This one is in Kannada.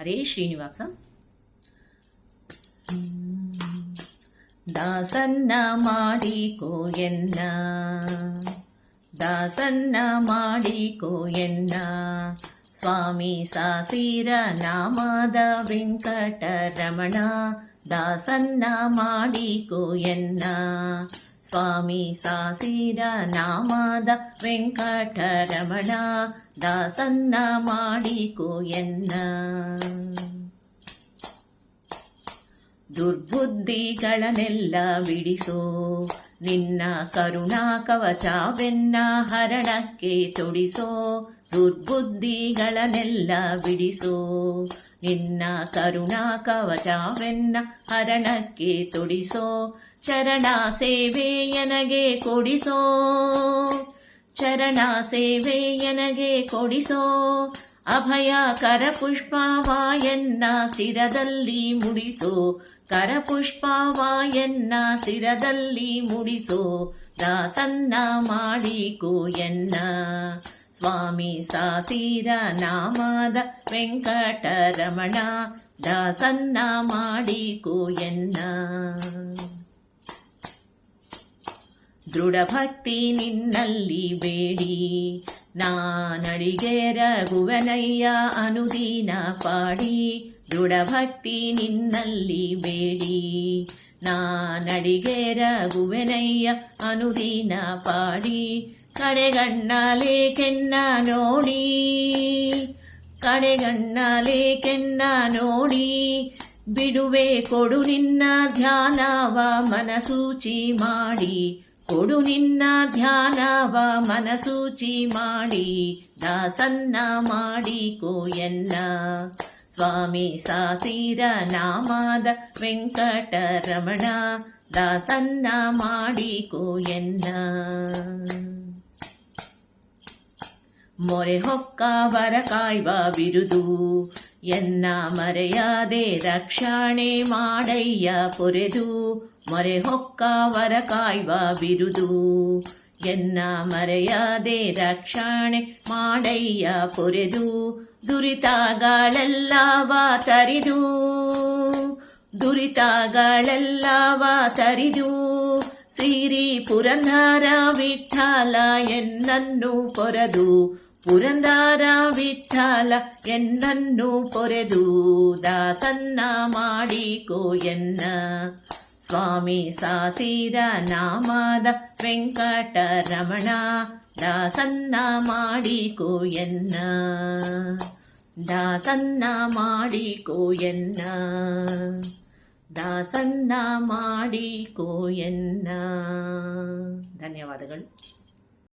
ಹರೇ ಶ್ರೀನಿವಾಸ. ದಾಸನ್ನ ಮಾಡಿಕೋ ಎನ್ನ, ದಾಸನ್ನ ಮಾಡಿಕೋ ಎನ್ನ, ಸ್ವಾಮಿ ಸಾಸಿರ ನಾಮದ ವೆಂಕಟರಮಣ. ದಾಸನ್ನ ಮಾಡಿಕೋ ಎನ್ನ, ಸ್ವಾಮಿ ಸಾಸಿರ ನಾಮದ ವೆಂಕಟರಮಣ. ದಾಸನ್ನ ಮಾಡಿಕೋ ಎನ್ನ. ದುರ್ಬುದ್ಧಿಗಳನ್ನೆಲ್ಲ ಬಿಡಿಸೋ, ನಿನ್ನ ಕರುಣಾ ಕವಚವೆನ್ನ ಹರಣಕ್ಕೆ ತೊಡಿಸೋ. ದುರ್ಬುದ್ಧಿಗಳನ್ನೆಲ್ಲ ಬಿಡಿಸೋ, ನಿನ್ನ ಕರುಣಾ ಕವಚವೆನ್ನ ಹರಣಕ್ಕೆ ತೊಡಿಸೋ. ಚರಣ ಸೇವೆಯನಗೆ ಕೊಡಿಸೋ, ಚರಣ ಸೇವೆಯನಗೆ ಕೊಡಿಸೋ. ಅಭಯ ಕರಪುಷ್ಪವಾಯನ್ನ ಶಿರದಲ್ಲಿ ಮುಡಿಸೋ, ಕರಪುಷ್ಪವಾಯನ್ನ ಶಿರದಲ್ಲಿ ಮುಡಿಸೋ. ದಾಸನ್ನ ಮಾಡಿಕೋ ಎನ್ನ, ಸ್ವಾಮಿ ಸಾಸಿರ ನಾಮದ ವೆಂಕಟರಮಣ. ದಾಸನ್ನ ಮಾಡಿಕೋ ಎನ್ನ. ದೃಢ ಭಕ್ತಿ ನಿನ್ನಲ್ಲಿ ಬೇಡಿ, ನಾನಡಿಗೆ ರಘುವನಯ್ಯ ಅನುದೀನ ಪಾಡಿ. ದೃಢ ಭಕ್ತಿ ನಿನ್ನಲ್ಲಿ ಬೇಡಿ, ನಾನಡಿಗೆ ರಘುವನಯ್ಯ ಅನುದೀನ ಪಾಡಿ. ಕಡೆಗಣ್ಣಲೇಕೆನ್ನ ನೋಡಿ, ಕಡೆಗಣ್ಣಲೇಕೆನ್ನ ನೋಡಿ. ಬಿಡುವೆ ಕೊಡು ನಿನ್ನ ಧ್ಯಾನವ ಮನಸೂಚಿ ಮಾಡಿ, ಕೊಡು ನಿನ್ನ ಧ್ಯಾನವ ಮನಸೂಚಿ ಮಾಡಿ. ದಾಸನ್ನ ಮಾಡಿಕೋ ಎನ್ನ, ಸ್ವಾಮಿ ಸಾಸಿರ ನಾಮದ ವೆಂಕಟರಮಣ. ದಾಸನ್ನ ಮಾಡಿಕೋ ಎನ್ನ. ಮೊರೆ ಹೊಕ್ಕವರ ಕಾಯ್ವ ಬಿರುದು, ಎನ್ನ ಮರೆಯಾದೆ ರಕ್ಷಣೆ ಮಾಡಯ್ಯ ಪೊರೆದು. ಮೊರೆ ಹೊಕ್ಕವರ ಕಾಯ್ವ ಬಿರುದು, ಎನ್ನ ಮರೆಯಾದೆ ರಕ್ಷಣೆ ಮಾಡಯ್ಯ ಪೊರೆದು. ದುರಿತಗಳೆಲ್ಲವ ತರಿದು, ದುರಿತಗಳೆಲ್ಲವ ತರಿದು. ಸಿರಿ ಪುರಂದರ ವಿಠಲ ಎನ್ನನ್ನು ಪೊರೆದು, ಪುರಂದರ ವಿಠಲ ಎನ್ನನ್ನು ಪೊರೆದು. ದಾಸನ್ನ ಮಾಡಿಕೋ ಎನ್ನ, ಸ್ವಾಮಿ ಸಾಸಿರ ನಾಮದ ವೆಂಕಟರಮಣ. ದಾಸನ್ನ ಮಾಡಿಕೋ ಎನ್ನ, ದಾಸನ್ನ ಮಾಡಿಕೋ ಎನ್ನ, ದಾಸನ್ನ ಮಾಡಿಕೋ ಎನ್ನ. ಧನ್ಯವಾದಗಳು.